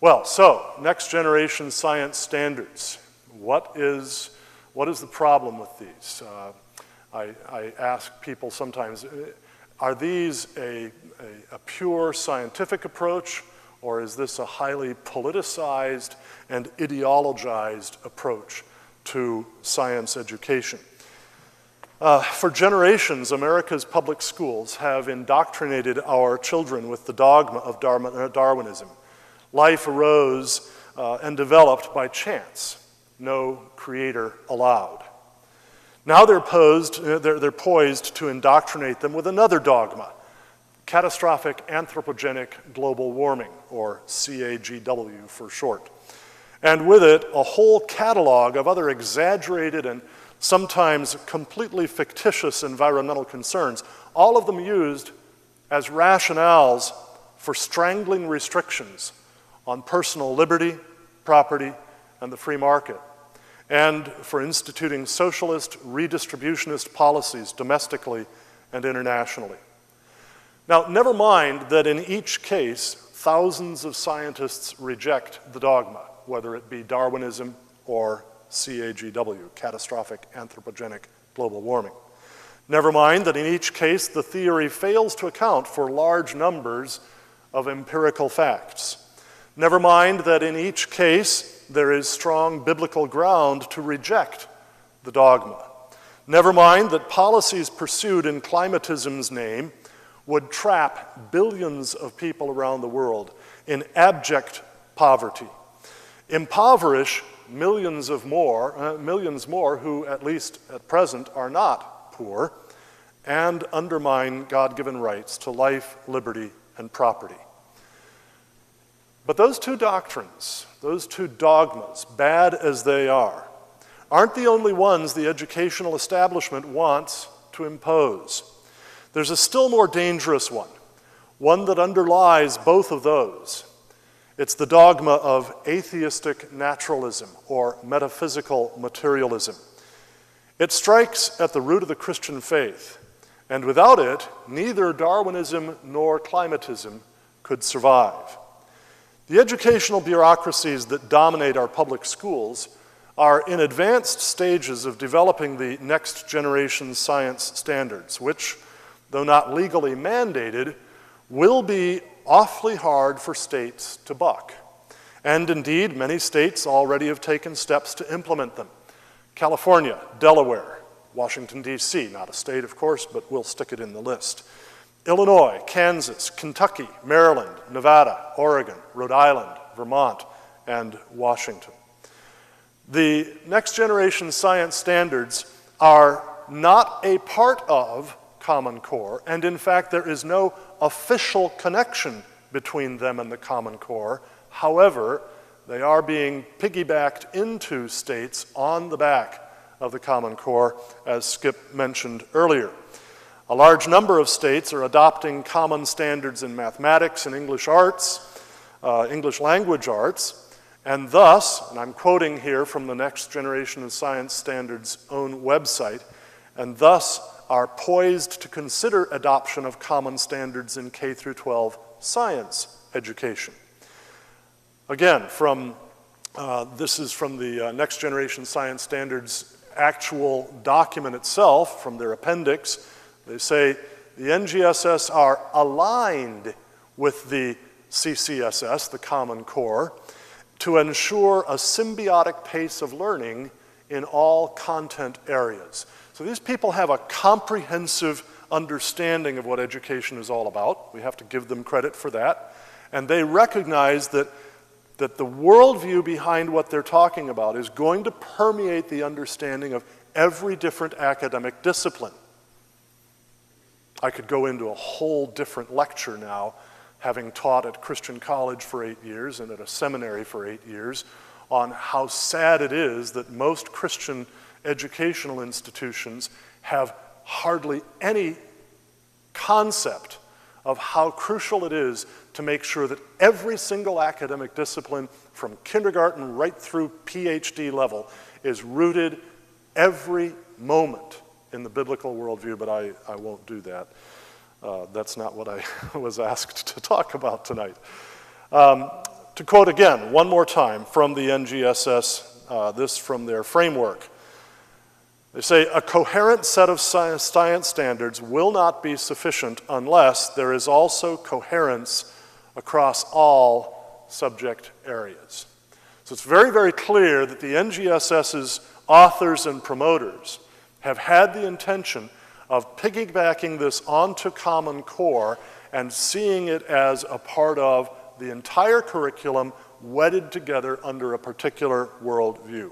Well, so, next generation science standards. What is the problem with these? I ask people sometimes, are these a pure scientific approach, or is this a highly politicized and ideologized approach to science education? For generations, America's public schools have indoctrinated our children with the dogma of Darwinism. Life arose and developed by chance, no creator allowed. Now they're poised to indoctrinate them with another dogma, catastrophic anthropogenic global warming, or CAGW for short. And with it, a whole catalog of other exaggerated and sometimes completely fictitious environmental concerns, all of them used as rationales for strangling restrictions on personal liberty, property, and the free market, and for instituting socialist, redistributionist policies domestically and internationally. Now, never mind that in each case, thousands of scientists reject the dogma, whether it be Darwinism or CAGW, catastrophic anthropogenic global warming. Never mind that in each case, the theory fails to account for large numbers of empirical facts. Never mind that in each case, there is strong biblical ground to reject the dogma. Never mind that policies pursued in climatism's name would trap billions of people around the world in abject poverty, impoverish millions more who, at least at present, are not poor, and undermine God-given rights to life, liberty, and property. But those two doctrines, those two dogmas, bad as they are, aren't the only ones the educational establishment wants to impose. There's a still more dangerous one that underlies both of those. It's the dogma of atheistic naturalism or metaphysical materialism. It strikes at the root of the Christian faith, and without it, neither Darwinism nor climatism could survive. The educational bureaucracies that dominate our public schools are in advanced stages of developing the next generation science standards, which, though not legally mandated, will be awfully hard for states to buck. And indeed, many states already have taken steps to implement them. California, Delaware, Washington, D.C., not a state, of course, but we'll stick it in the list. Illinois, Kansas, Kentucky, Maryland, Nevada, Oregon, Rhode Island, Vermont, and Washington. The next generation science standards are not a part of Common Core, and in fact there is no official connection between them and the Common Core. However, they are being piggybacked into states on the back of the Common Core, as Skip mentioned earlier. A large number of states are adopting common standards in mathematics and English arts, English language arts, and thus, and I'm quoting here from the Next Generation of Science Standards' own website, and thus are poised to consider adoption of common standards in K through 12 science education. Again, this is from the Next Generation Science Standards actual document itself, from their appendix. They say the NGSS are aligned with the CCSS, the Common Core, to ensure a symbiotic pace of learning in all content areas. So these people have a comprehensive understanding of what education is all about. We have to give them credit for that. And they recognize that the worldview behind what they're talking about is going to permeate the understanding of every different academic discipline. I could go into a whole different lecture now, having taught at Christian college for 8 years and at a seminary for 8 years, on how sad it is that most Christian educational institutions have hardly any concept of how crucial it is to make sure that every single academic discipline from kindergarten right through PhD level is rooted every moment in the biblical worldview, but I won't do that. That's not what I was asked to talk about tonight. To quote again, one more time from the NGSS, this from their framework. They say, a coherent set of science standards will not be sufficient unless there is also coherence across all subject areas. So it's very, very clear that the NGSS's authors and promoters have had the intention of piggybacking this onto Common Core and seeing it as a part of the entire curriculum wedded together under a particular worldview.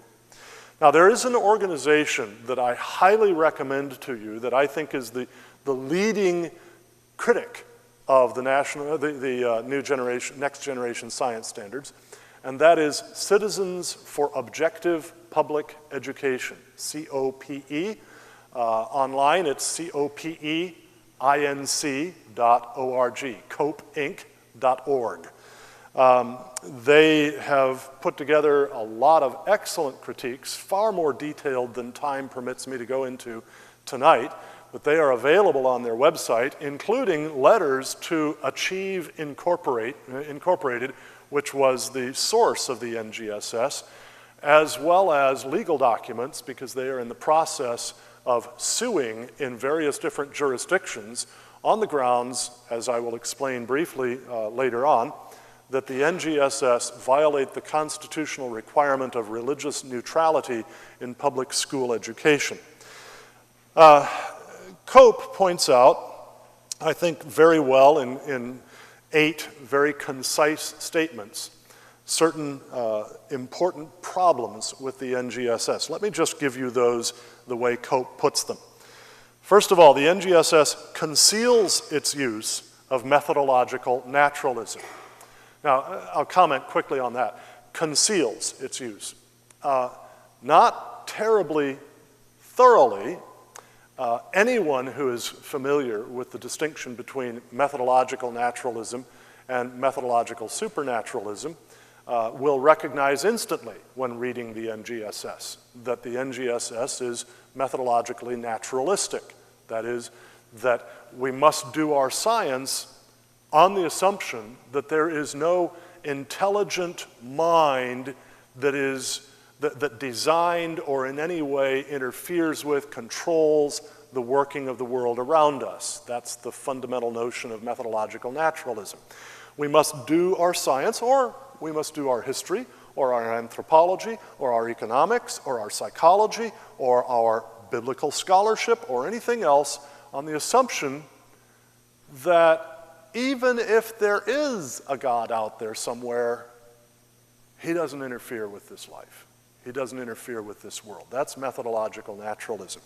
Now, there is an organization that I highly recommend to you that I think is the leading critic of the next generation science standards, and that is Citizens for Objective Public Education, COPE. Online, it's copeinc.org, copeinc.org. They have put together a lot of excellent critiques, far more detailed than time permits me to go into tonight, but they are available on their website, including letters to Achieve Incorporated, which was the source of the NGSS, as well as legal documents, because they are in the process of suing in various different jurisdictions on the grounds, as I will explain briefly later on, that the NGSS violate the constitutional requirement of religious neutrality in public school education. Cope points out, I think very well in 8 very concise statements, certain important problems with the NGSS. Let me just give you those the way Cope puts them. First of all, the NGSS conceals its use of methodological naturalism. Now, I'll comment quickly on that. Conceals its use. Not terribly thoroughly. Anyone who is familiar with the distinction between methodological naturalism and methodological supernaturalism will recognize instantly when reading the NGSS that the NGSS is methodologically naturalistic. That is, that we must do our science on the assumption that there is no intelligent mind that designed or in any way interferes with, controls the working of the world around us. That's the fundamental notion of methodological naturalism. We must do our science, or we must do our history, or our anthropology, or our economics, or our psychology, or our biblical scholarship, or anything else on the assumption that even if there is a God out there somewhere, he doesn't interfere with this life. He doesn't interfere with this world. That's methodological naturalism.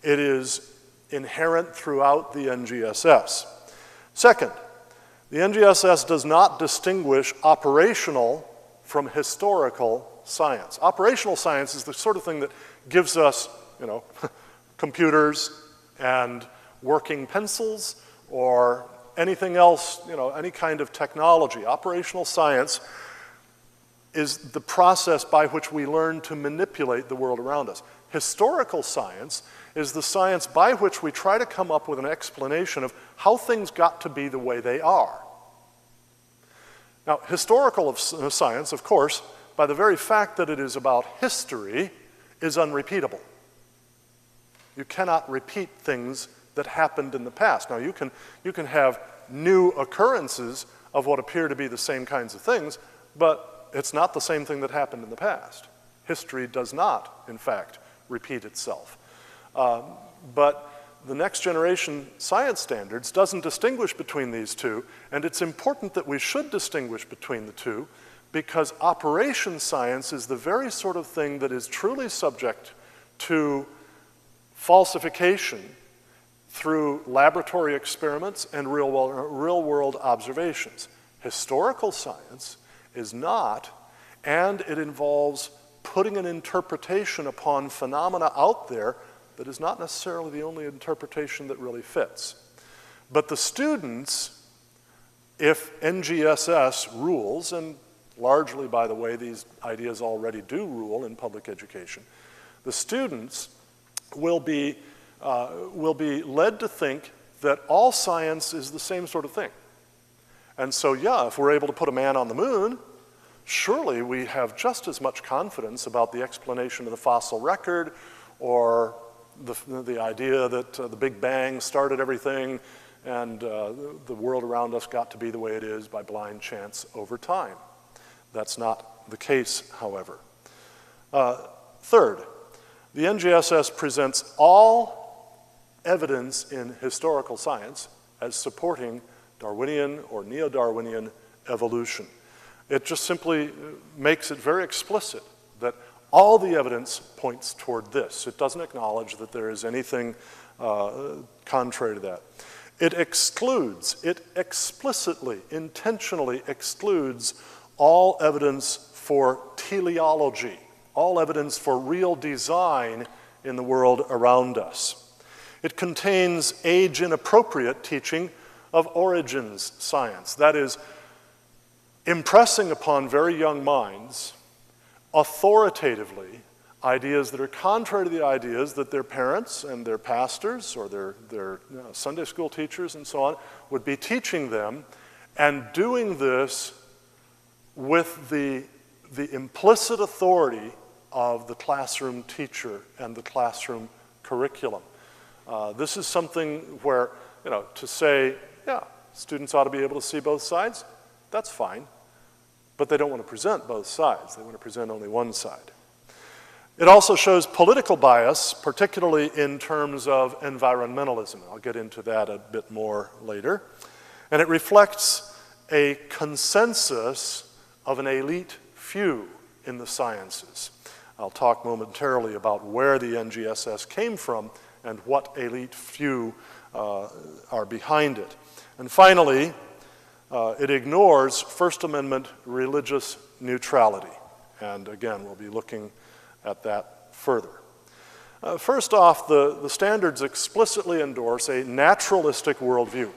It is inherent throughout the NGSS. Second, the NGSS does not distinguish operational from historical science. Operational science is the sort of thing that gives us, computers and working pencils or anything else, any kind of technology. Operational science is the process by which we learn to manipulate the world around us. Historical science is the science by which we try to come up with an explanation of how things got to be the way they are. Now, historical science, of course, by the very fact that it is about history, is unrepeatable. You cannot repeat things that happened in the past. Now, you can have new occurrences of what appear to be the same kinds of things, but it's not the same thing that happened in the past. History does not, in fact, repeat itself. But the next generation science standards doesn't distinguish between these two, and it's important that we should distinguish between the two because operation science is the very sort of thing that is truly subject to falsification through laboratory experiments and real-world observations. Historical science is not, and it involves putting an interpretation upon phenomena out there that is not necessarily the only interpretation that really fits. But the students, if NGSS rules, and largely, by the way, these ideas already do rule in public education, the students will be led to think that all science is the same sort of thing. And so, yeah, if we're able to put a man on the moon, surely we have just as much confidence about the explanation of the fossil record or the idea that the Big Bang started everything and the world around us got to be the way it is by blind chance over time. That's not the case, however. Third, the NGSS presents all evidence in historical science as supporting Darwinian or neo-Darwinian evolution. It just simply makes it very explicit that all the evidence points toward this. It doesn't acknowledge that there is anything contrary to that. It explicitly, intentionally excludes all evidence for teleology, all evidence for real design in the world around us. It contains age-inappropriate teaching of origins science, that is, impressing upon very young minds authoritatively ideas that are contrary to the ideas that their parents and their pastors or their Sunday school teachers and so on would be teaching them, and doing this with the implicit authority of the classroom teacher and the classroom curriculum. This is something where, to say, yeah, students ought to be able to see both sides, that's fine. But they don't want to present both sides. They want to present only one side. It also shows political bias, particularly in terms of environmentalism. I'll get into that a bit more later. And it reflects a consensus of an elite few in the sciences. I'll talk momentarily about where the NGSS came from and what elite few are behind it. And finally, it ignores First Amendment religious neutrality. And again, we'll be looking at that further. First off, the standards explicitly endorse a naturalistic worldview.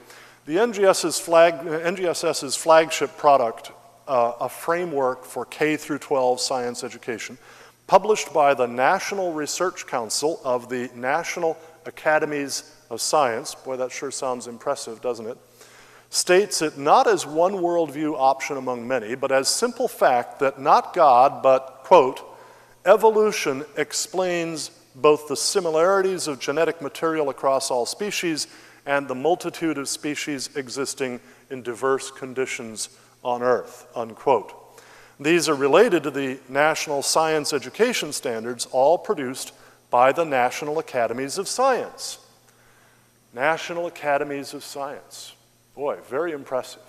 The NGSS's flagship product, a framework for K through 12 science education, published by the National Research Council of the National Academies of Science, boy, that sure sounds impressive, doesn't it? States it not as one worldview option among many, but as simple fact that not God, but, quote, evolution explains both the similarities of genetic material across all species and the multitude of species existing in diverse conditions on Earth, unquote. These are related to the national science education standards, all produced by the National Academies of Science. National Academies of Science. Boy, very impressive.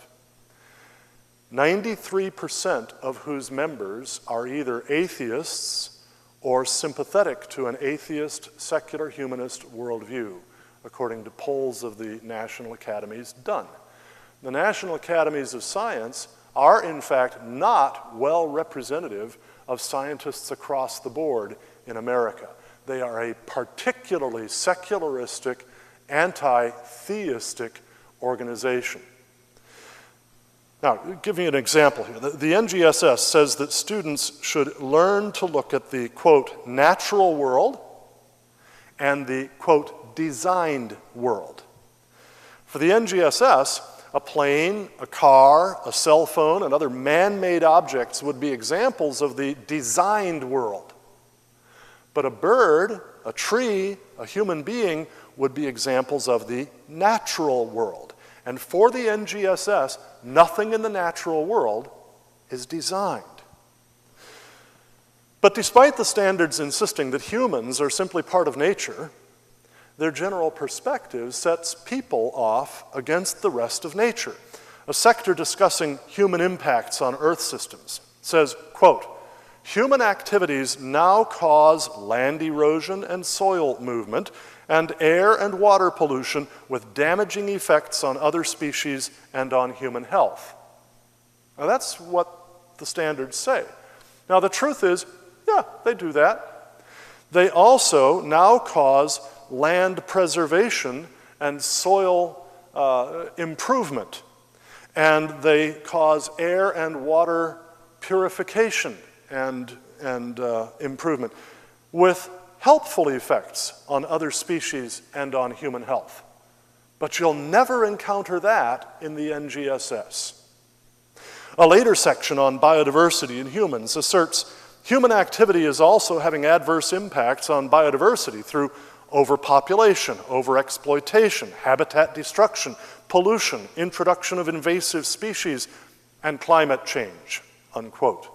93% of whose members are either atheists or sympathetic to an atheist, secular, humanist worldview, according to polls of the National Academies done. The National Academies of Science are, in fact, not well representative of scientists across the board in America. They are a particularly secularistic, anti-theistic organization. Now, give you an example here. The NGSS says that students should learn to look at the, quote, natural world and the, quote, designed world. For the NGSS, a plane, a car, a cell phone, and other man-made objects would be examples of the designed world. But a bird, a tree, a human being would be examples of the natural world. And for the NGSS, nothing in the natural world is designed. But despite the standards insisting that humans are simply part of nature, their general perspective sets people off against the rest of nature. A sector discussing human impacts on Earth systems says, quote, human activities now cause land erosion and soil movement and air and water pollution with damaging effects on other species and on human health. Now that's what the standards say. Now the truth is, yeah, they do that. They also now cause land preservation and soil improvement. And they cause air and water purification and improvement with helpful effects on other species and on human health. But you'll never encounter that in the NGSS. A later section on biodiversity in humans asserts human activity is also having adverse impacts on biodiversity through overpopulation, overexploitation, habitat destruction, pollution, introduction of invasive species, and climate change, unquote.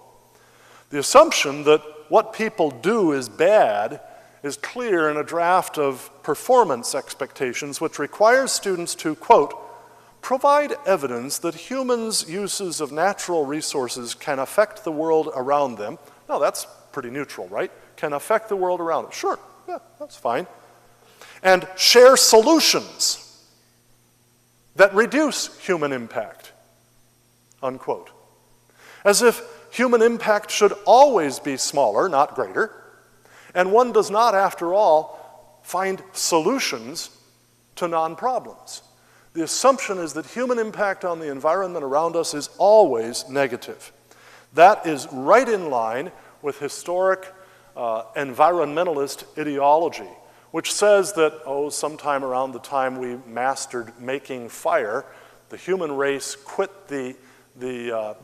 The assumption that what people do is bad is clear in a draft of performance expectations which requires students to, quote, provide evidence that humans' uses of natural resources can affect the world around them. No, that's pretty neutral, right? Can affect the world around them. Sure, yeah, that's fine. And share solutions that reduce human impact, unquote. As if human impact should always be smaller, not greater, and one does not, after all, find solutions to non-problems. The assumption is that human impact on the environment around us is always negative. That is right in line with historic environmentalist ideology, which says that, sometime around the time we mastered making fire, the human race quit the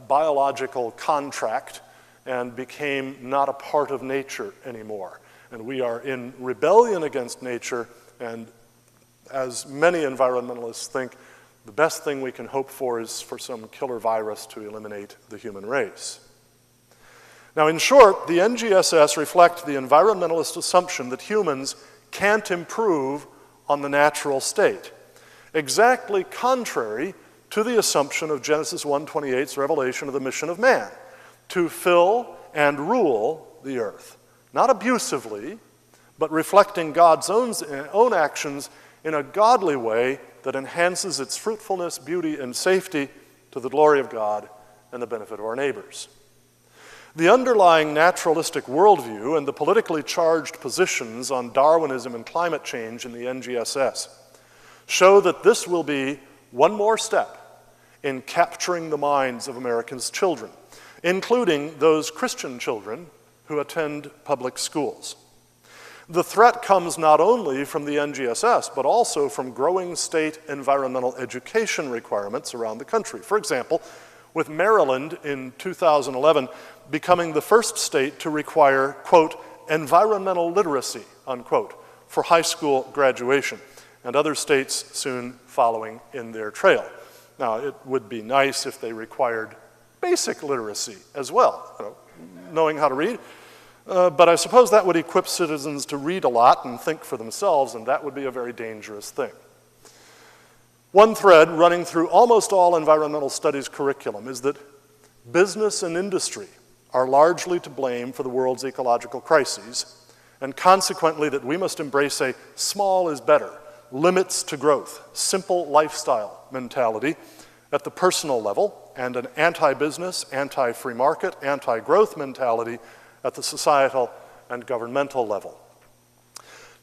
biological contract and became not a part of nature anymore. And we are in rebellion against nature, and as many environmentalists think, the best thing we can hope for is for some killer virus to eliminate the human race. Now, in short, the NGSS reflect the environmentalist assumption that humans can't improve on the natural state, exactly contrary to the assumption of Genesis 1:28's revelation of the mission of man, to fill and rule the earth, not abusively, but reflecting God's own actions in a godly way that enhances its fruitfulness, beauty, and safety to the glory of God and the benefit of our neighbors. The underlying naturalistic worldview and the politically charged positions on Darwinism and climate change in the NGSS show that this will be one more step in capturing the minds of Americans' children, including those Christian children who attend public schools. The threat comes not only from the NGSS, but also from growing state environmental education requirements around the country. For example, with Maryland in 2011 becoming the first state to require, quote, environmental literacy, unquote, for high school graduation, and other states soon following in their trail. Now, it would be nice if they required basic literacy as well, knowing how to read. But I suppose that would equip citizens to read a lot and think for themselves, and that would be a very dangerous thing. One thread running through almost all environmental studies curriculum is that business and industry are largely to blame for the world's ecological crises, and consequently that we must embrace a small is better, limits to growth, simple lifestyle mentality at the personal level, and an anti-business, anti-free market, anti-growth mentality at the societal and governmental level.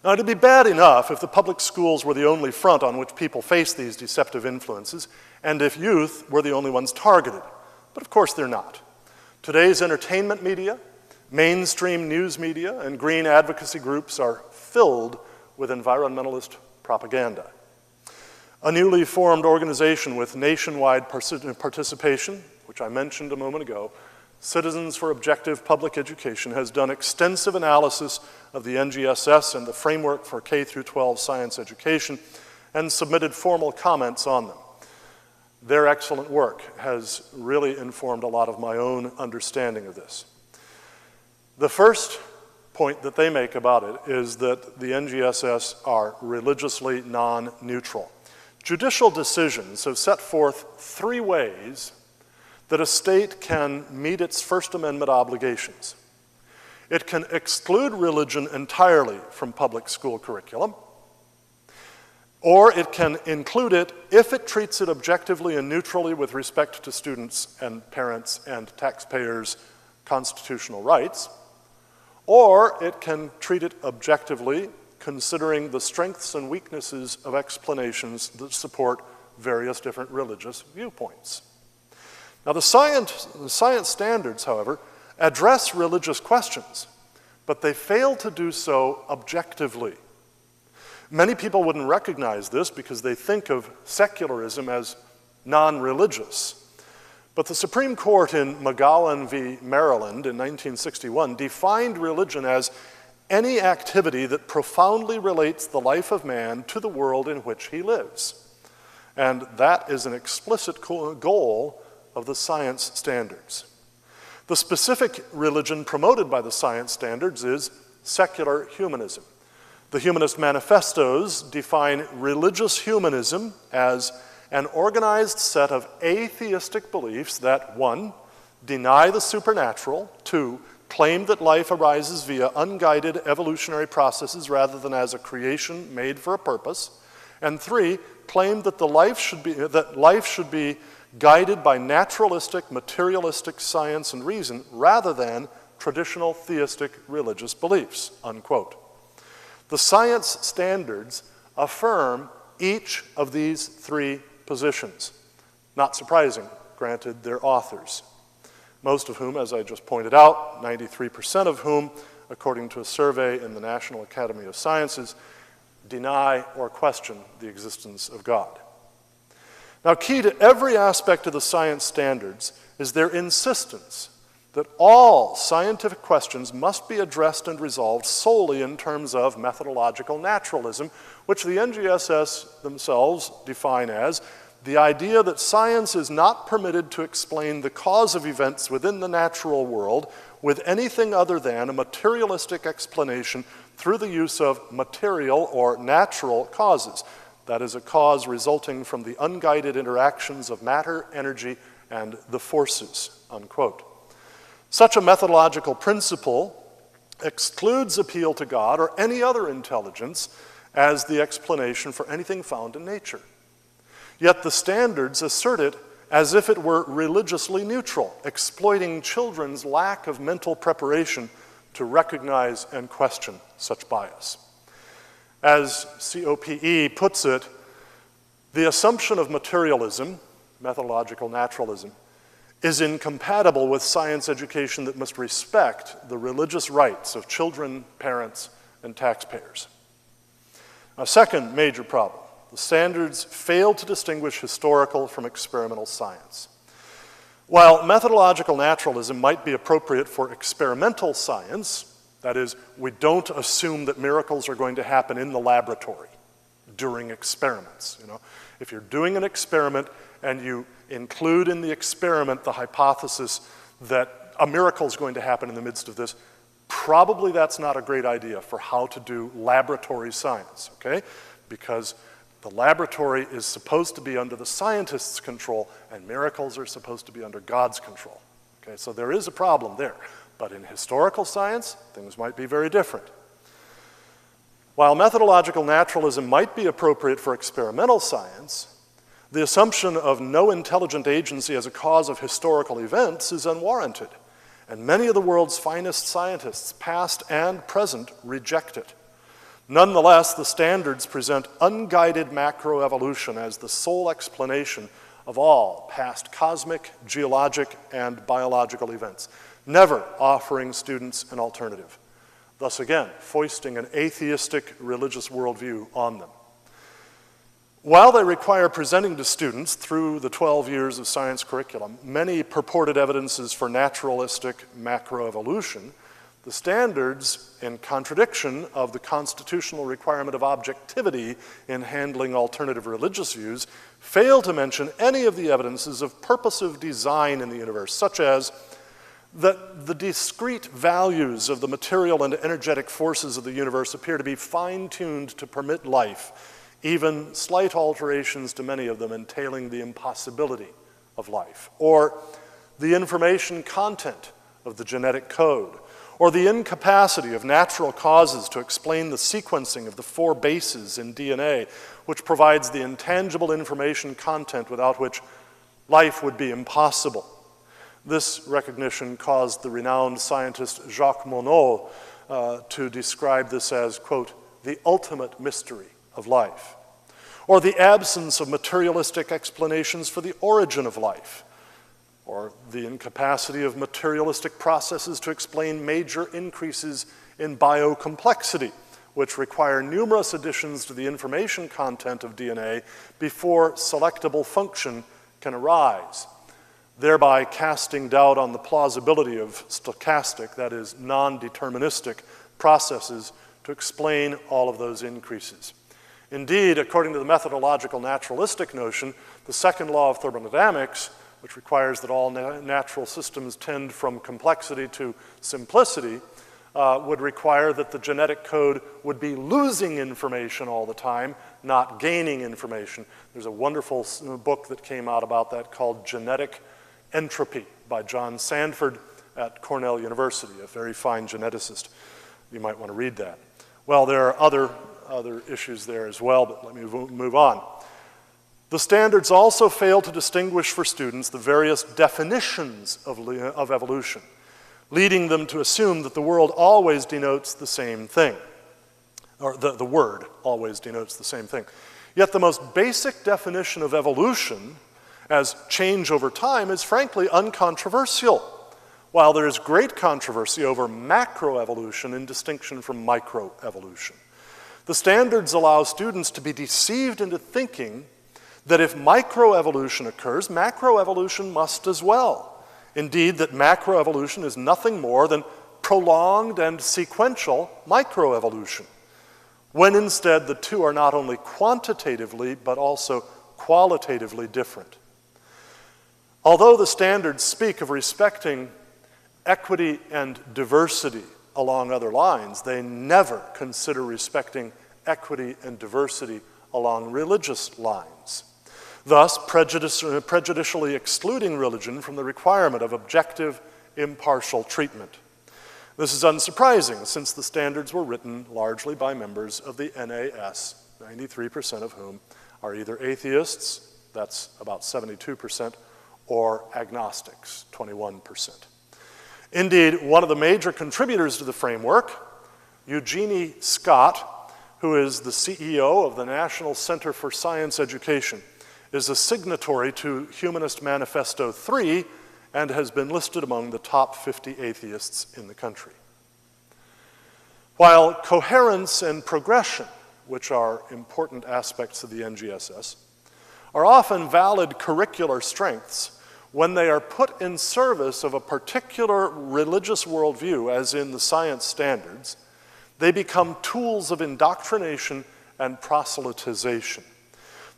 Now, it'd be bad enough if the public schools were the only front on which people face these deceptive influences, and if youth were the only ones targeted. But of course they're not. Today's entertainment media, mainstream news media, and green advocacy groups are filled with environmentalist propaganda. A newly formed organization with nationwide participation, which I mentioned a moment ago, Citizens for Objective Public Education, has done extensive analysis of the NGSS and the framework for K-12 science education and submitted formal comments on them. Their excellent work has really informed a lot of my own understanding of this. The first point that they make about it is that the NGSS are religiously non-neutral. Judicial decisions have set forth 3 ways that a state can meet its First Amendment obligations. It can exclude religion entirely from public school curriculum, or it can include it if it treats it objectively and neutrally with respect to students and parents and taxpayers' constitutional rights, or it can treat it objectively considering the strengths and weaknesses of explanations that support various different religious viewpoints. Now, the science standards, however, address religious questions, but they fail to do so objectively. Many people wouldn't recognize this because they think of secularism as non-religious. But the Supreme Court in McGowan v. Maryland in 1961 defined religion as any activity that profoundly relates the life of man to the world in which he lives. And that is an explicit goal of the science standards. The specific religion promoted by the science standards is secular humanism. The humanist manifestos define religious humanism as an organized set of atheistic beliefs that, 1, deny the supernatural, 2, claim that life arises via unguided evolutionary processes rather than as a creation made for a purpose, and 3, claim that life should be guided by naturalistic, materialistic science and reason rather than traditional theistic religious beliefs, unquote. The science standards affirm each of these three positions. Not surprising, granted their authors, most of whom, as I just pointed out, 93% of whom, according to a survey in the National Academy of Sciences, deny or question the existence of God. Now, key to every aspect of the science standards is their insistence that all scientific questions must be addressed and resolved solely in terms of methodological naturalism, which the NGSS themselves define as the idea that science is not permitted to explain the cause of events within the natural world with anything other than a materialistic explanation through the use of material or natural causes. That is, a cause resulting from the unguided interactions of matter, energy, and the forces, unquote. Such a methodological principle excludes appeal to God or any other intelligence as the explanation for anything found in nature. Yet the standards assert it as if it were religiously neutral, exploiting children's lack of mental preparation to recognize and question such bias. As COPE puts it, the assumption of materialism, methodological naturalism, is incompatible with science education that must respect the religious rights of children, parents, and taxpayers. A second major problem, the standards fail to distinguish historical from experimental science. While methodological naturalism might be appropriate for experimental science, that is, we don't assume that miracles are going to happen in the laboratory during experiments. If you're doing an experiment and you include in the experiment the hypothesis that a miracle is going to happen in the midst of this, probably that's not a great idea for how to do laboratory science, okay? Because the laboratory is supposed to be under the scientist's control, and miracles are supposed to be under God's control. Okay, so there is a problem there. But in historical science, things might be very different. While methodological naturalism might be appropriate for experimental science, the assumption of no intelligent agency as a cause of historical events is unwarranted, and many of the world's finest scientists, past and present, reject it. Nonetheless, the standards present unguided macroevolution as the sole explanation of all past cosmic, geologic, and biological events, never offering students an alternative, thus again foisting an atheistic religious worldview on them. While they require presenting to students through the 12 years of science curriculum many purported evidences for naturalistic macroevolution, the standards, in contradiction of the constitutional requirement of objectivity in handling alternative religious views, fail to mention any of the evidences of purposive design in the universe, such as that the discrete values of the material and energetic forces of the universe appear to be fine-tuned to permit life, even slight alterations to many of them entailing the impossibility of life, or the information content of the genetic code, or the incapacity of natural causes to explain the sequencing of the 4 bases in DNA, which provides the intangible information content without which life would be impossible. This recognition caused the renowned scientist Jacques Monod to describe this as, quote, the ultimate mystery of life, or the absence of materialistic explanations for the origin of life, or the incapacity of materialistic processes to explain major increases in biocomplexity, which require numerous additions to the information content of DNA before selectable function can arise. thereby casting doubt on the plausibility of stochastic, that is, non-deterministic processes to explain all of those increases. Indeed, according to the methodological naturalistic notion, the second law of thermodynamics, which requires that all natural systems tend from complexity to simplicity, would require that the genetic code would be losing information all the time, not gaining information. There's a wonderful book that came out about that called Genetic Entropy by John Sandford at Cornell University, a very fine geneticist. You might want to read that. Well, there are other issues there as well, but let me move on. The standards also fail to distinguish for students the various definitions of evolution, leading them to assume that the world always denotes the same thing, or the word always denotes the same thing. Yet the most basic definition of evolution as change over time is frankly uncontroversial, while there is great controversy over macroevolution in distinction from microevolution. The standards allow students to be deceived into thinking that if microevolution occurs, macroevolution must as well. Indeed, that macroevolution is nothing more than prolonged and sequential microevolution, when instead the two are not only quantitatively but also qualitatively different. Although the standards speak of respecting equity and diversity along other lines, they never consider respecting equity and diversity along religious lines, thus prejudicially excluding religion from the requirement of objective, impartial treatment. This is unsurprising, since the standards were written largely by members of the NAS, 93% of whom are either atheists, that's about 72%, or agnostics, 21%. Indeed, one of the major contributors to the framework, Eugenie Scott, who is the CEO of the National Center for Science Education, is a signatory to Humanist Manifesto 3 and has been listed among the top 50 atheists in the country. While coherence and progression, which are important aspects of the NGSS, are often valid curricular strengths, when they are put in service of a particular religious worldview, as in the science standards, they become tools of indoctrination and proselytization.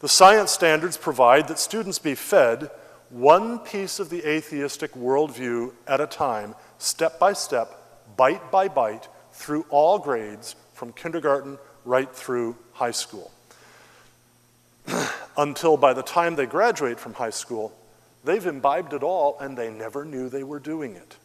The science standards provide that students be fed one piece of the atheistic worldview at a time, step by step, bite by bite, through all grades, from kindergarten right through high school, until by the time they graduate from high school, they've imbibed it all and they never knew they were doing it.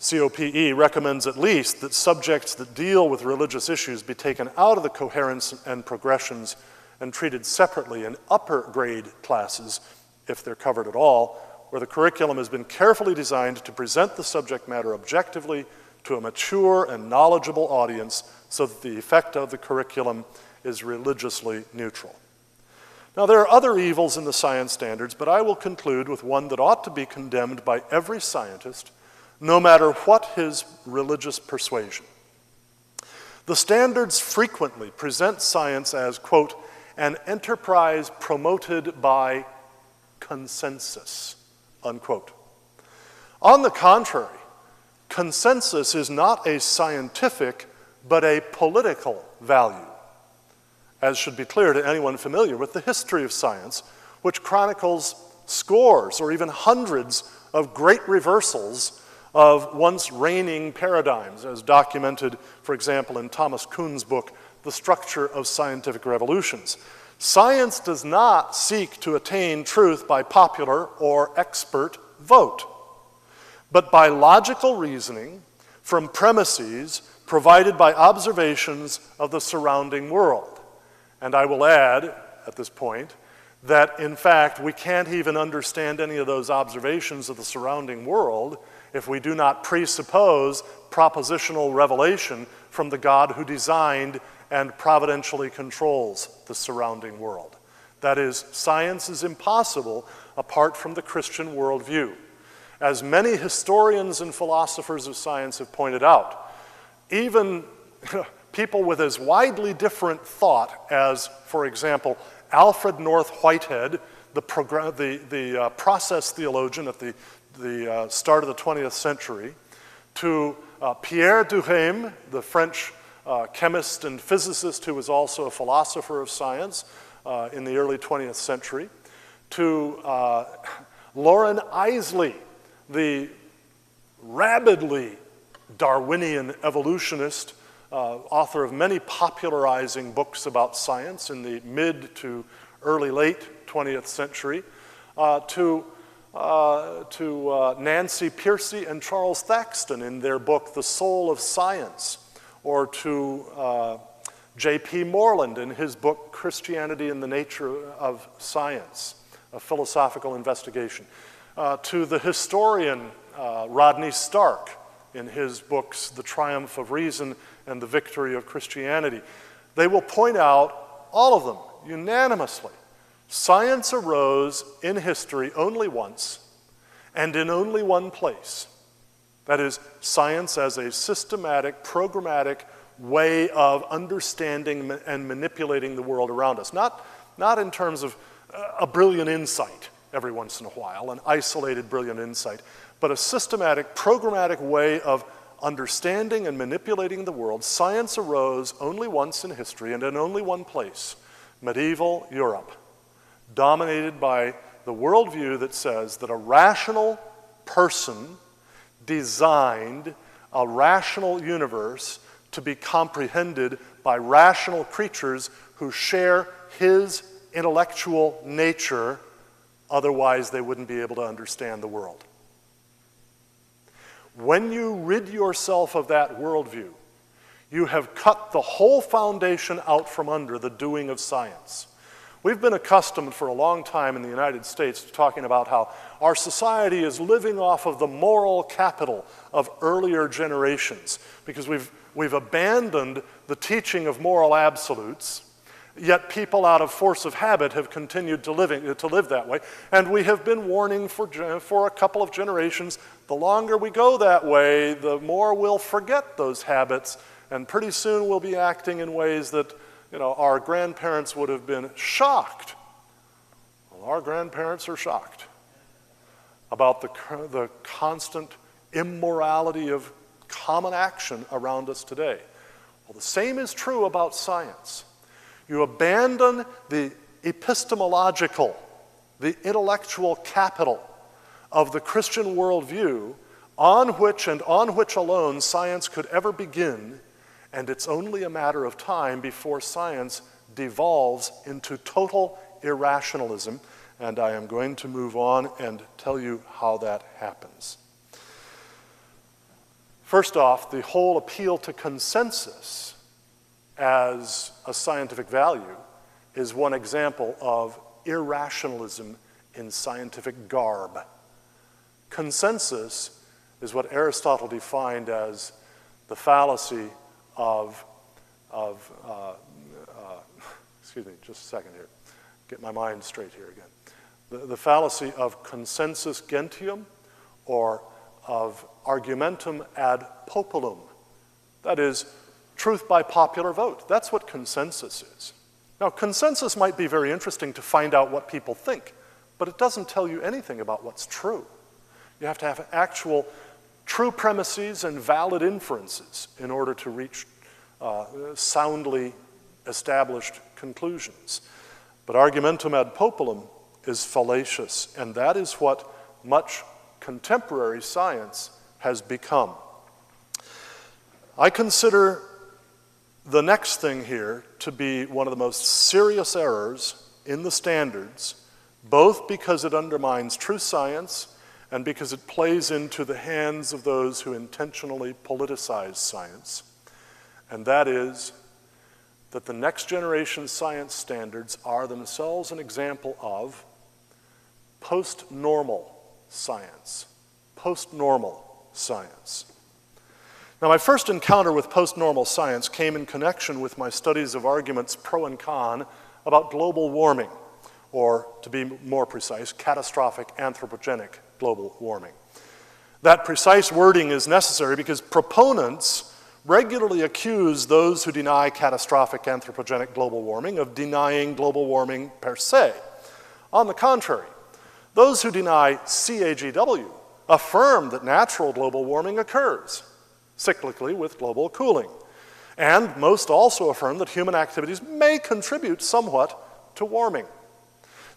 COPE recommends at least that subjects that deal with religious issues be taken out of the coherence and progressions and treated separately in upper grade classes, if they're covered at all, where the curriculum has been carefully designed to present the subject matter objectively to a mature and knowledgeable audience so that the effect of the curriculum is religiously neutral. Now, there are other evils in the science standards, but I will conclude with one that ought to be condemned by every scientist, no matter what his religious persuasion. The standards frequently present science as, quote, an enterprise promoted by consensus, unquote. On the contrary, consensus is not a scientific, but a political value, as should be clear to anyone familiar with the history of science, which chronicles scores or even hundreds of great reversals of once reigning paradigms, as documented, for example, in Thomas Kuhn's book, The Structure of Scientific Revolutions. Science does not seek to attain truth by popular or expert vote, but by logical reasoning from premises provided by observations of the surrounding world. And I will add, at this point, that in fact we can't even understand any of those observations of the surrounding world if we do not presuppose propositional revelation from the God who designed and providentially controls the surrounding world. That is, science is impossible apart from the Christian worldview. As many historians and philosophers of science have pointed out, even people with as widely different thought as, for example, Alfred North Whitehead, the process theologian at the start of the 20th century, to Pierre Duhem, the French chemist and physicist who was also a philosopher of science in the early 20th century, to Loren Eiseley, the rabidly Darwinian evolutionist, author of many popularizing books about science in the mid to early late 20th century, to Nancy Pearcey and Charles Thaxton in their book, The Soul of Science, or to J.P. Moreland in his book, Christianity and the Nature of Science, a philosophical investigation, to the historian Rodney Stark in his books, The Triumph of Reason and the Victory of Christianity. They will point out, all of them, unanimously, science arose in history only once and in only one place. That is, science as a systematic, programmatic way of understanding and manipulating the world around us. Not in terms of a brilliant insight every once in a while, an isolated brilliant insight, but a systematic, programmatic way of understanding and manipulating the world. Science arose only once in history and in only one place, medieval Europe, dominated by the worldview that says that a rational person designed a rational universe to be comprehended by rational creatures who share his intellectual nature, otherwise they wouldn't be able to understand the world. When you rid yourself of that worldview, you have cut the whole foundation out from under the doing of science. We've been accustomed for a long time in the United States to talking about how our society is living off of the moral capital of earlier generations because we've abandoned the teaching of moral absolutes, yet people out of force of habit have continued to live that way. And we have been warning for a couple of generations, the longer we go that way, the more we'll forget those habits, and pretty soon we'll be acting in ways that our grandparents would have been shocked. Well, our grandparents are shocked about the constant immorality of common action around us today. Well, the same is true about science. You abandon the epistemological, the intellectual capital of the Christian worldview on which alone science could ever begin, and it's only a matter of time before science devolves into total irrationalism, and I am going to move on and tell you how that happens. First off, the whole appeal to consensus as a scientific value is one example of irrationalism in scientific garb. Consensus is what Aristotle defined as the fallacy of excuse me, just a second here, get my mind straight here again. The fallacy of consensus gentium, or of argumentum ad populum. That is, truth by popular vote. That's what consensus is. Now, consensus might be very interesting to find out what people think, but it doesn't tell you anything about what's true. You have to have actual true premises and valid inferences in order to reach soundly established conclusions. But argumentum ad populum is fallacious, and that is what much contemporary science has become. I consider the next thing here to be one of the most serious errors in the standards, both because it undermines true science and because it plays into the hands of those who intentionally politicize science, and that is that the next generation science standards are themselves an example of post-normal science. Post-normal science. Now, my first encounter with post-normal science came in connection with my studies of arguments pro and con about global warming, or to be more precise, catastrophic anthropogenic global warming. That precise wording is necessary because proponents regularly accuse those who deny catastrophic anthropogenic global warming of denying global warming per se. On the contrary, those who deny CAGW affirm that natural global warming occurs, cyclically with global cooling. And most also affirm that human activities may contribute somewhat to warming.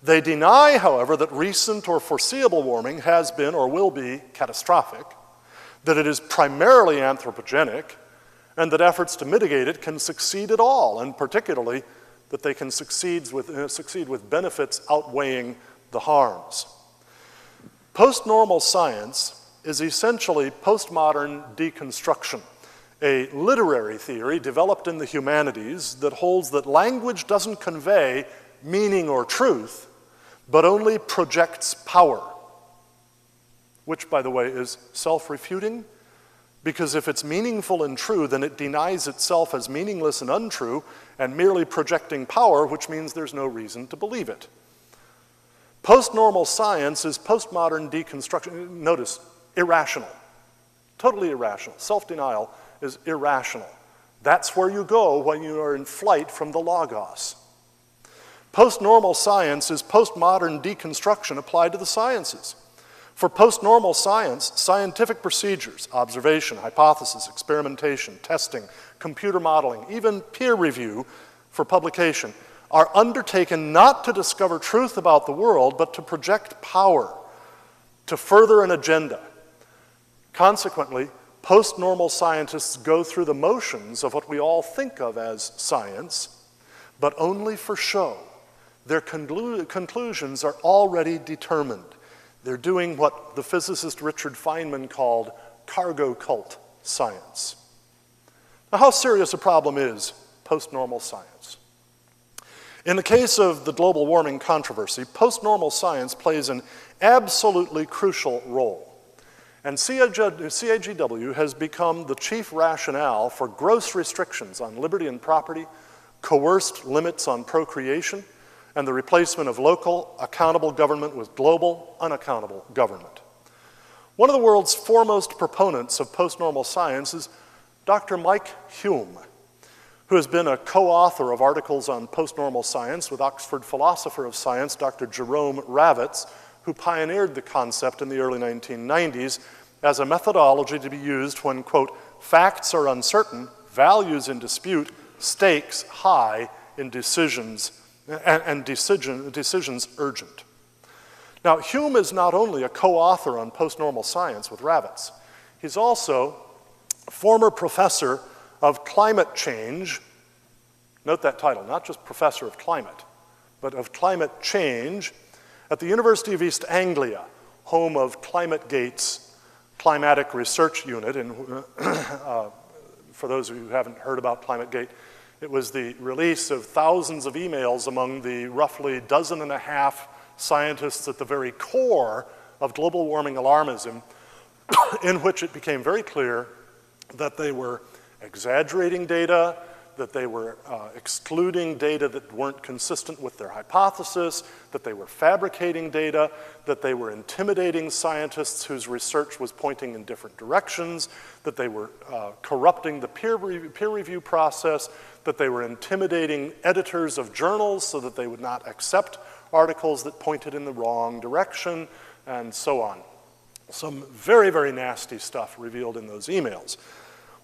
They deny, however, that recent or foreseeable warming has been or will be catastrophic, that it is primarily anthropogenic, and that efforts to mitigate it can succeed at all, and particularly that they can succeed with benefits outweighing the harms. Post-normal science is essentially postmodern deconstruction, a literary theory developed in the humanities that holds that language doesn't convey meaning or truth, but only projects power, which, by the way, is self-refuting, because if it's meaningful and true, then it denies itself as meaningless and untrue and merely projecting power, which means there's no reason to believe it. Post-normal science is postmodern deconstruction. Notice, irrational, totally irrational. Self-denial is irrational. That's where you go when you are in flight from the logos. Post-normal science is postmodern deconstruction applied to the sciences. For post-normal science, scientific procedures, observation, hypothesis, experimentation, testing, computer modeling, even peer review for publication, are undertaken not to discover truth about the world, but to project power, to further an agenda. Consequently, post-normal scientists go through the motions of what we all think of as science, but only for show. Their conclusions are already determined. They're doing what the physicist Richard Feynman called cargo cult science. Now, how serious a problem is post-normal science? In the case of the global warming controversy, post-normal science plays an absolutely crucial role. And CAGW has become the chief rationale for gross restrictions on liberty and property, coerced limits on procreation, and the replacement of local, accountable government with global, unaccountable government. One of the world's foremost proponents of post-normal science is Dr. Mike Hume, who has been a co-author of articles on post-normal science with Oxford philosopher of science, Dr. Jerome Ravitz, who pioneered the concept in the early 1990s as a methodology to be used when, quote, facts are uncertain, values in dispute, stakes high in decisions, and decisions urgent. Now, Hume is not only a co-author on post-normal science with Ravitz, he's also a former professor of climate change. Note that title, not just professor of climate, but of climate change at the University of East Anglia, home of ClimateGate's climatic research unit. And for those of you who haven't heard about ClimateGate, it was the release of thousands of emails among the roughly 12 scientists at the very core of global warming alarmism, in which it became very clear that they were exaggerating data, that they were excluding data that weren't consistent with their hypothesis, that they were fabricating data, that they were intimidating scientists whose research was pointing in different directions, that they were corrupting the peer review process, that they were intimidating editors of journals so that they would not accept articles that pointed in the wrong direction, and so on. Some very, very nasty stuff revealed in those emails.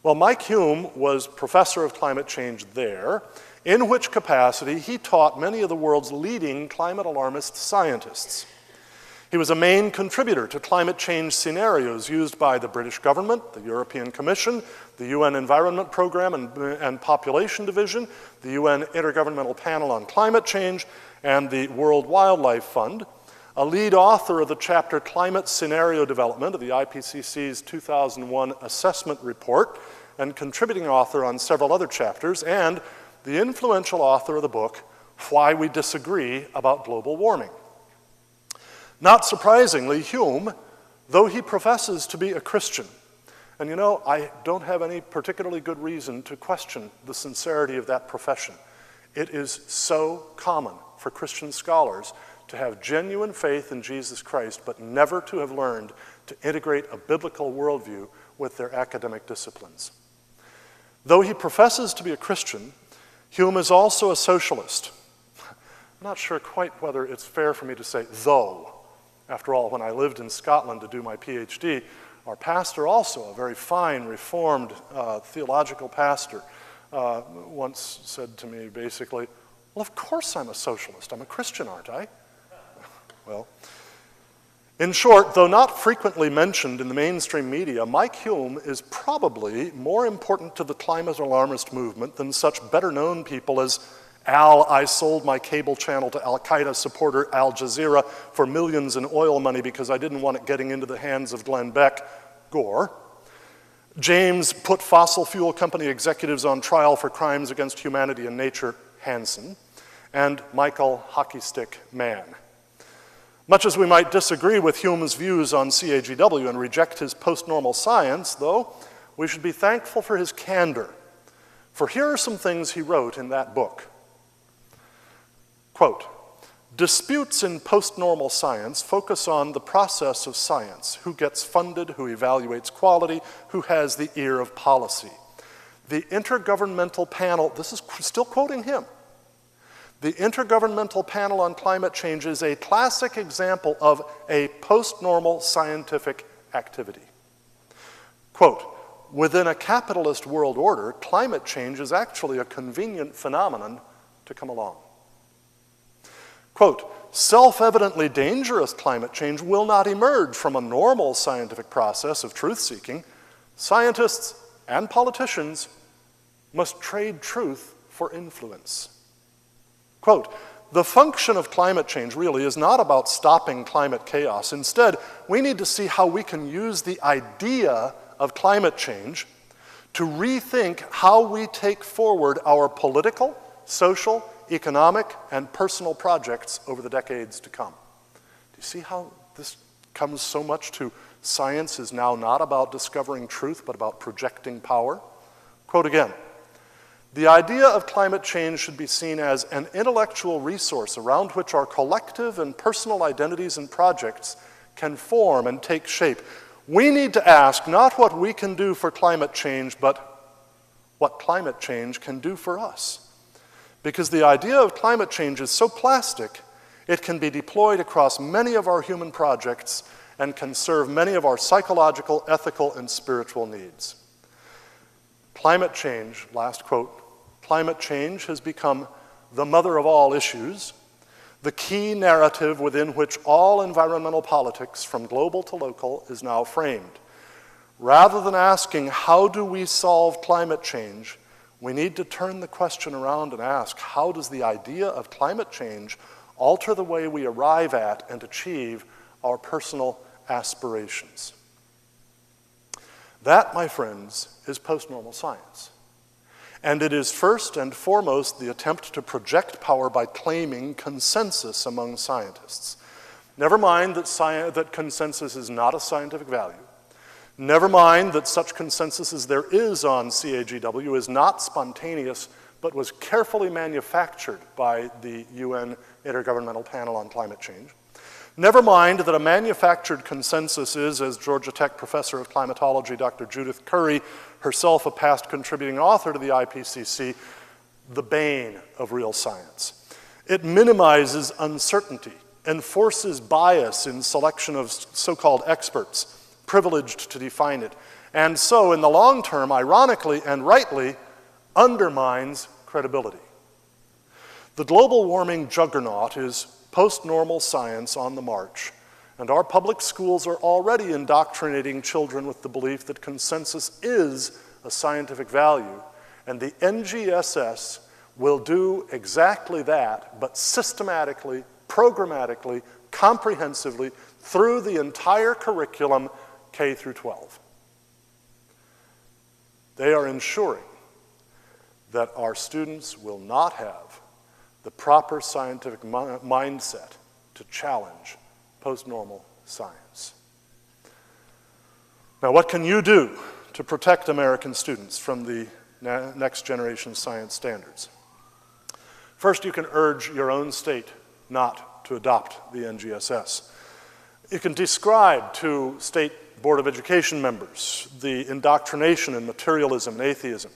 Well, Mike Hume was professor of climate change there, in which capacity he taught many of the world's leading climate alarmist scientists. He was a main contributor to climate change scenarios used by the British government, the European Commission, the UN Environment Programme and Population Division, the UN Intergovernmental Panel on Climate Change, and the World Wildlife Fund, a lead author of the chapter Climate Scenario Development of the IPCC's 2001 assessment report, and contributing author on several other chapters, and the influential author of the book, Why We Disagree About Global Warming. Not surprisingly, Hume, though he professes to be a Christian, and you know, I don't have any particularly good reason to question the sincerity of that profession. It is so common for Christian scholars to have genuine faith in Jesus Christ, but never to have learned to integrate a biblical worldview with their academic disciplines. Though he professes to be a Christian, Hume is also a socialist. I'm not sure quite whether it's fair for me to say though. After all, when I lived in Scotland to do my PhD, our pastor, also a very fine, reformed theological pastor, once said to me basically, well, of course I'm a socialist. I'm a Christian, aren't I? Well, in short, though not frequently mentioned in the mainstream media, Mike Hume is probably more important to the climate alarmist movement than such better-known people as I sold my cable channel to Al-Qaeda supporter Al Jazeera for millions in oil money because I didn't want it getting into the hands of Glenn Beck, Gore. James put fossil fuel company executives on trial for crimes against humanity and nature, Hansen. And Michael Hockey Stick Mann. Much as we might disagree with Hume's views on CAGW and reject his post-normal science, though, we should be thankful for his candor. For here are some things he wrote in that book. Quote, disputes in post-normal science focus on the process of science, who gets funded, who evaluates quality, who has the ear of policy. The Intergovernmental Panel, this is still quoting him, the Intergovernmental Panel on Climate Change is a classic example of a post-normal scientific activity. Quote, within a capitalist world order, climate change is actually a convenient phenomenon to come along. Quote, self-evidently dangerous climate change will not emerge from a normal scientific process of truth-seeking. Scientists and politicians must trade truth for influence. Quote, the function of climate change really is not about stopping climate chaos. Instead, we need to see how we can use the idea of climate change to rethink how we take forward our political, social, economic, and personal projects over the decades to come. Do you see how this comes so much to science is now not about discovering truth, but about projecting power? Quote again, the idea of climate change should be seen as an intellectual resource around which our collective and personal identities and projects can form and take shape. We need to ask not what we can do for climate change, but what climate change can do for us. Because the idea of climate change is so plastic, it can be deployed across many of our human projects and can serve many of our psychological, ethical, and spiritual needs. Climate change, last quote, climate change has become the mother of all issues, the key narrative within which all environmental politics, from global to local, is now framed. Rather than asking, how do we solve climate change, we need to turn the question around and ask, how does the idea of climate change alter the way we arrive at and achieve our personal aspirations? That, my friends, is post-normal science. And it is first and foremost the attempt to project power by claiming consensus among scientists. Never mind that consensus is not a scientific value. Never mind that such consensus as there is on CAGW is not spontaneous, but was carefully manufactured by the UN Intergovernmental Panel on Climate Change. Never mind that a manufactured consensus is, as Georgia Tech professor of climatology Dr. Judith Curry, herself a past contributing author to the IPCC, the bane of real science. It minimizes uncertainty, enforces bias in selection of so-called experts, privileged to define it, and so in the long term, ironically and rightly, undermines credibility. The global warming juggernaut is post-normal science on the march, and our public schools are already indoctrinating children with the belief that consensus is a scientific value, and the NGSS will do exactly that, but systematically, programmatically, comprehensively, through the entire curriculum K through 12. They are ensuring that our students will not have the proper scientific mindset to challenge post-normal science. Now, what can you do to protect American students from the next generation science standards? First, you can urge your own state not to adopt the NGSS. You can describe to state Board of Education members the indoctrination in materialism and atheism.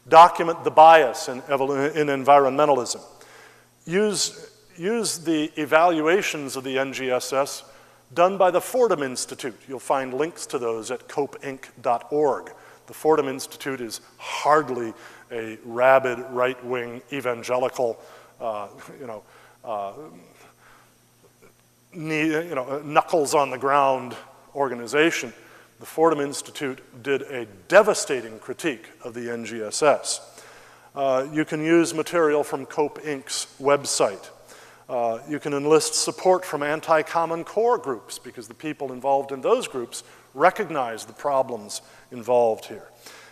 Document the bias in environmentalism. Use use the evaluations of the NGSS done by the Fordham Institute. You'll find links to those at copeinc.org. The Fordham Institute is hardly a rabid right-wing evangelical, knuckles on the ground organization. The Fordham Institute did a devastating critique of the NGSS. You can use material from Cope Inc.'s website. You can enlist support from anti-Common Core groups because the people involved in those groups recognize the problems involved here.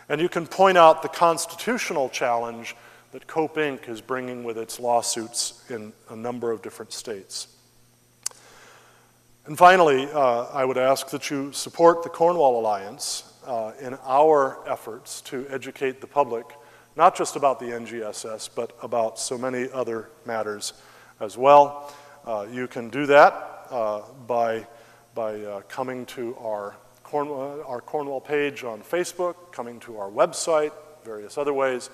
And you can point out the constitutional challenge that Cope Inc. is bringing with its lawsuits in a number of different states. And finally, I would ask that you support the Cornwall Alliance in our efforts to educate the public, not just about the NGSS, but about so many other matters as well. You can do that by coming to our Cornwall page on Facebook, coming to our website, various other ways,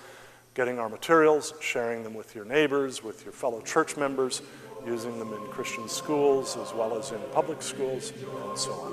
getting our materials, sharing them with your neighbors, with your fellow church members, using them in Christian schools as well as in public schools, and so on.